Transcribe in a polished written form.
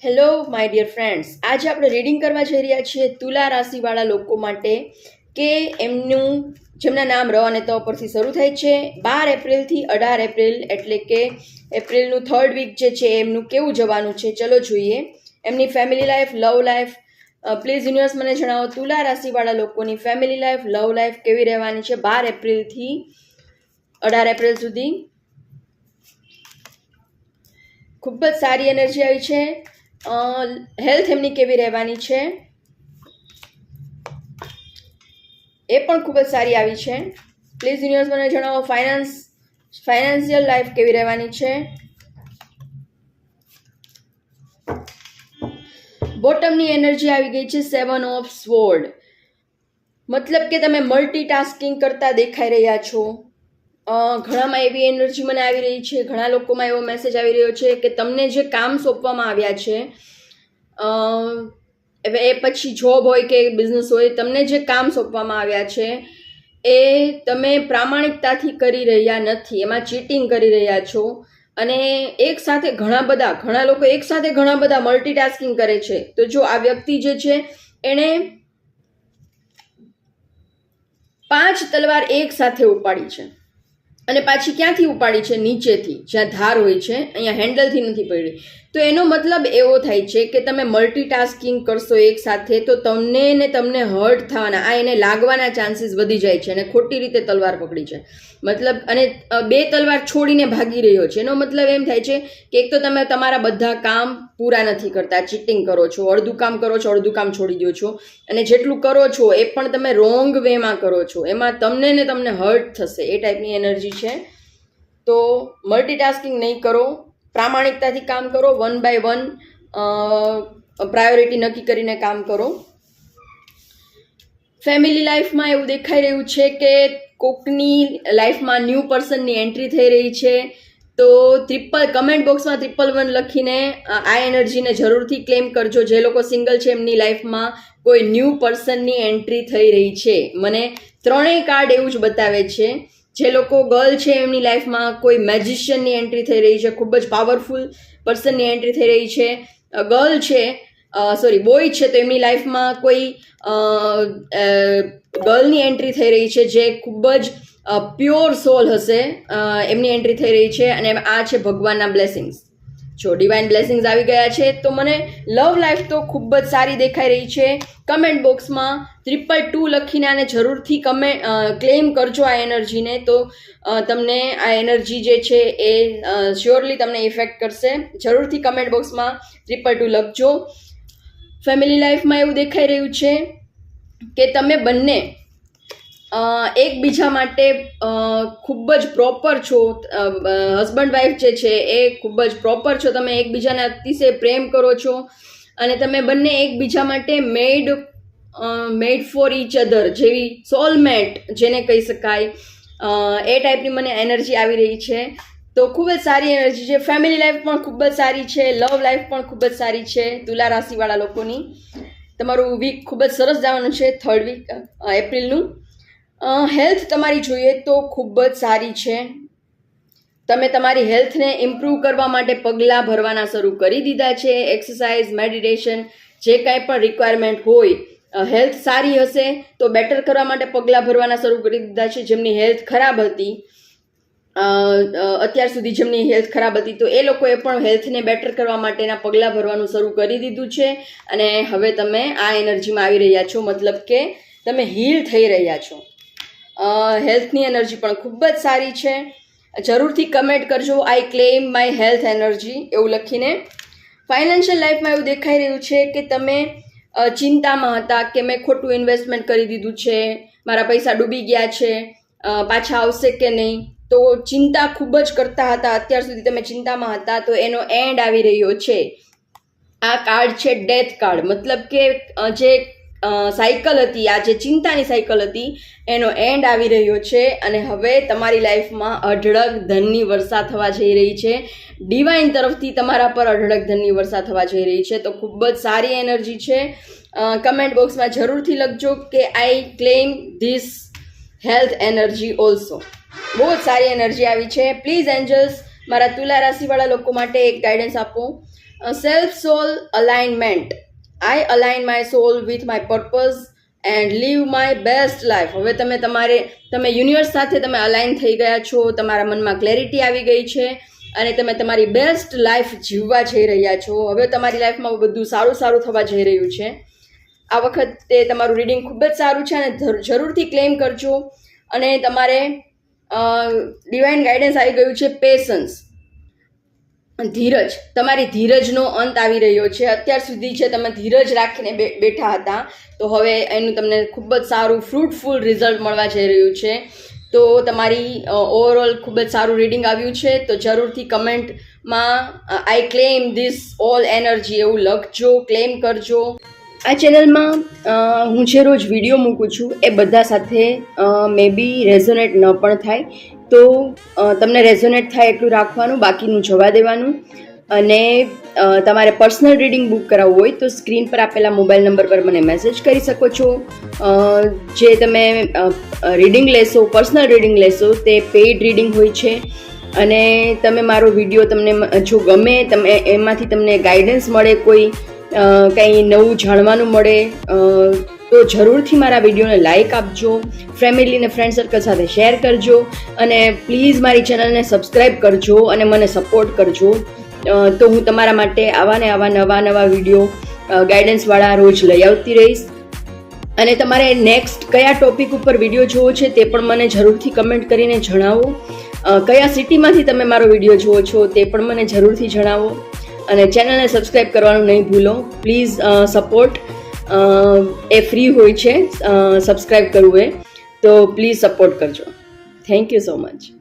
Hello my dear friends, આજે આપણે reading કરવા જઈ રહ્યા છીએ તુલા રાશિવાળા લોકો માટે કે એમનું જેમના નામ ર અને ત પરથી શરૂ થાય છે 12 એપ્રિલથી 18 એપ્રિલ એટલે કે એપ્રિલનું 3rd વીક જે છે એમનું કેવું જવાનું છે. ચલો જોઈએ એમની family life, love life. Please universe મને જણાવો તુલા રાશિવાળા લોકોની ફેમિલી લાઈફ, લવ લાઈફ કેવી રહેવાની છે 12 એપ્રિલથી 18 એપ્રિલ સુધી. ખૂબ જ સારી એનર્જી આવી છે. હેલ્થ એમની કેવી રહેવાની છે એ પણ ખૂબ જ સારી આવી છે. પ્લીઝ યુનિવર્સ મને જણાવો ફાઇનાન્શિયલ લાઈફ કેવી રહેવાની છે. બોટમની એનર્જી આવી ગઈ છે 7 ઓફ સ્વોર્ડ, મતલબ કે તમે મલ્ટીટાસ્કિંગ કરતા દેખાઈ રહ્યા છો. ઘણામાં એવી એનર્જી મને આવી રહી છે, ઘણા લોકોમાં એવો મેસેજ આવી રહ્યો છે કે તમને જે કામ સોંપવામાં આવ્યા છે, એ પછી જોબ હોય કે બિઝનેસ હોય, તમને જે કામ સોંપવામાં આવ્યા છે એ તમે પ્રામાણિકતાથી કરી રહ્યા નથી, એમાં ચીટિંગ કરી રહ્યા છો. અને એક સાથે ઘણા લોકો એક સાથે ઘણા બધા મલ્ટીટાસ્કિંગ કરે છે. તો જો આ વ્યક્તિ જે છે એણે 5 તલવાર એક સાથે ઉપાડી છે અને પાછી ક્યાંથી ઉપાડી છે? નીચેથી, જ્યાં ધાર હોય છે, અહીંયા હેન્ડલથી નથી પડી. તો એનો મતલબ એવો થાય છે કે તમે મલ્ટીટાસ્કિંગ કરશો એક સાથે તો તમને હર્ટ થવાના, આ એને લાગવાના ચાન્સીસ વધી જાય છે. અને ખોટી રીતે તલવાર પકડી છે મતલબ, અને 2 તલવાર છોડીને ભાગી રહ્યો છે. એનો મતલબ એમ થાય છે કે એક તો તમે તમારા બધા કામ પૂરા નથી કરતા, ચીટિંગ કરો છો, અડધું કામ કરો છો, અડધું કામ છોડી દો છો, અને જેટલું કરો છો એ પણ તમે રોંગ વેમાં કરો છો, એમાં તમને હર્ટ થશે. એ ટાઈપની એનર્જી છે. તો મલ્ટીટાસ્કિંગ નહીં કરો, પ્રામાણિકતાથી કામ કરો, 1 by 1 પ્રાયોરિટી નક્કી કરીને કામ કરો. ફેમિલી લાઈફમાં એવું દેખાઈ રહ્યું છે કે કોકની લાઈફમાં ન્યૂ પર્સનની એન્ટ્રી થઈ રહી છે. તો કમેન્ટ બોક્સમાં 111 લખીને આ એનર્જીને જરૂરથી ક્લેમ કરજો. જે લોકો સિંગલ છે એમની લાઈફમાં કોઈ ન્યૂ પર્સનની એન્ટ્રી થઈ રહી છે. મને 3 કાર્ડ એવું જ બતાવે છે. જે લોકો ગર્લ છે એમની લાઈફમાં કોઈ મેજિશિયનની એન્ટ્રી થઈ રહી છે, ખૂબ જ પાવરફુલ પર્સનની એન્ટ્રી થઈ રહી છે. ગર્લ છે બોય છે તો એમની લાઈફમાં કોઈ ગર્લની એન્ટ્રી થઈ રહી છે જે ખૂબ જ પ્યોર સોલ હશે, એમની એન્ટ્રી થઈ રહી છે. અને આ છે ભગવાનના બ્લેસિંગ્સ. જો ડિવાઇન બ્લેસિંગ્સ આવી ગયા છે તો મને લવ લાઈફ તો ખૂબ જ સારી દેખાઈ રહી છે. કમેન્ટ બોક્સમાં 222 લખીને આને જરૂરથી ક્લેમ કરજો આ એનર્જીને. તો તમને આ એનર્જી જે છે એ શ્યોરલી તમને ઇફેક્ટ કરશે. જરૂરથી કમેન્ટ બોક્સમાં 222 લખજો. ફેમિલી લાઈફમાં એવું દેખાઈ રહ્યું છે કે તમે બંને એકબીજા માટે ખૂબ જ પ્રોપર છો. હસબન્ડ વાઈફ જે છે એ ખૂબ જ પ્રોપર છો. તમે એકબીજાને અતિશય પ્રેમ કરો છો અને તમે બંને એકબીજા માટે મેડ ફોર ઈચ અધર, જેવી સોલમેટ જેને કહી શકાય, એ ટાઈપની મને એનર્જી આવી રહી છે. તો ખૂબ જ સારી એનર્જી છે. ફેમિલી લાઈફ પણ ખૂબ જ સારી છે, લવ લાઈફ પણ ખૂબ જ સારી છે. તુલા રાશિવાળા લોકોની તમારું વીક ખૂબ જ સરસ જવાનું છે 3rd વીક એપ્રિલનું. હેલ્થ તમારી જોઈએ તો ખૂબ જ સારી છે. તમે તમારી હેલ્થને ઇમ્પ્રૂવ કરવા માટે પગલાં ભરવાના શરૂ કરી દીધા છે. એક્સરસાઇઝ, મેડિટેશન, જે કાંઈ પણ રિક્વાયરમેન્ટ હોય, હેલ્થ સારી હશે તો બેટર કરવા માટે પગલાં ભરવાના શરૂ કરી દીધા છે. જેમની હેલ્થ ખરાબ હતી અત્યાર સુધી, જેમની હેલ્થ ખરાબ હતી તો એ લોકોએ પણ હેલ્થને બેટર કરવા માટેના પગલાં ભરવાનું શરૂ કરી દીધું છે. અને હવે તમે આ એનર્જીમાં આવી રહ્યા છો, મતલબ કે તમે હીલ થઈ રહ્યા છો. હેલ્થની એનર્જી પણ ખૂબ જ સારી છે. જરૂરથી કમેન્ટ કરજો આઈ ક્લેમ માય હેલ્થ એનર્જી એવું લખીને. ફાઇનાન્શિયલ લાઈફમાં એવું દેખાઈ રહ્યું છે કે તમે ચિંતામાં હતા કે મેં ખોટું ઇન્વેસ્ટમેન્ટ કરી દીધું છે, મારા પૈસા ડૂબી ગયા છે, પાછા આવશે કે નહીં. તો ચિંતા ખૂબ જ કરતા હતા, અત્યાર સુધી તમે ચિંતામાં હતા, તો એનો એન્ડ આવી રહ્યો છે. આ કાર્ડ છે ડેથ કાર્ડ, મતલબ કે જે સાયકલ હતી, આ જે ચિંતાની સાયકલ હતી એનો એન્ડ આવી રહ્યો છે. અને હવે તમારી લાઈફમાં અઢળક ધનની વર્ષા થવા જઈ રહી છે. ડિવાઇન તરફથી તમારા પર અઢળક ધનની વર્ષા થવા જઈ રહી છે. તો ખૂબ જ સારી એનર્જી છે. કમેન્ટ બોક્સમાં જરૂરથી લખજો કે I claim this health energy also. બહુ જ સારી એનર્જી આવી છે. પ્લીઝ એન્જલ્સ મારા તુલા રાશિવાળા લોકો માટે એક ગાઈડન્સ આપો. Self soul alignment. I align my soul with my purpose and live my best life. હવે તમે યુનિવર્સ સાથે તમે અલાઇન થઈ ગયા છો, તમારા મનમાં ક્લેરિટી આવી ગઈ છે અને તમે તમારી બેસ્ટ લાઈફ જીવવા જઈ રહ્યા છો. હવે તમારી લાઈફમાં બધું સારું થવા જઈ રહ્યું છે. આ વખતે તમારું રીડિંગ ખૂબ જ સારું છે અને જરૂરથી ક્લેમ કરજો. અને તમારે ડિવાઇન ગાઈડન્સ આવી ગયું છે પેશન્સ, ધીરજ. તમારી ધીરજનો અંત આવી રહ્યો છે. અત્યાર સુધી જે તમે ધીરજ રાખીને બેઠા હતા, તો હવે એનું તમને ખૂબ જ સારું ફ્રૂટફુલ રિઝલ્ટ મળવા જઈ રહ્યું છે. તો તમારી ઓવરઓલ ખૂબ જ સારું રીડિંગ આવ્યું છે. તો જરૂરથી કમેન્ટમાં આઈ ક્લેમ ધીસ ઓલ એનર્જી એવું લખજો, ક્લેમ કરજો. આ ચેનલમાં હું જે રોજ વિડીયો મૂકું છું એ બધા સાથે મે બી રેઝોનેટ ન પણ થાય, તો તમને રેઝોનેટ થાય એટલું રાખવાનું, બાકીનું જવા દેવાનું. અને તમારે પર્સનલ રીડિંગ બુક કરાવવું હોય તો સ્ક્રીન પર આપેલા મોબાઈલ નંબર પર મને મેસેજ કરી શકો છો. જે તમે રીડિંગ લેશો, પર્સનલ રીડિંગ લેશો, તે પેઇડ રીડિંગ હોય છે. અને તમે મારો વિડીયો તમને જો ગમે, તમે એમાંથી તમને ગાઈડન્સ મળે, કોઈ કંઈ નવું જાણવાનું મળે, તો જરૂરથી મારા વિડીયોને લાઇક આપજો, ફેમિલી અને ફ્રેન્ડ સર્કલ સાથે શેર કરજો અને પ્લીઝ મારી ચેનલને સબસ્ક્રાઈબ કરજો અને મને સપોર્ટ કરજો. તો હું તમારા માટે આવા નવા વિડીયો ગાઈડન્સવાળા રોજ લઈ આવતી રહીશ. અને તમારે નેક્સ્ટ કયા ટોપિક ઉપર વિડીયો જોવો છે તે પણ મને જરૂરથી કમેન્ટ કરીને જણાવો. કયા સિટીમાંથી તમે મારો વિડીયો જુઓ છો તે પણ મને જરૂરથી જણાવો. અને ચેનલને સબસ્ક્રાઈબ કરવાનું નહીં ભૂલો પ્લીઝ. સપોર્ટ એ ફ્રી હોય છે, સબસ્ક્રાઈબ કરવું એ, તો પ્લીઝ સપોર્ટ કરજો. Thank you so much.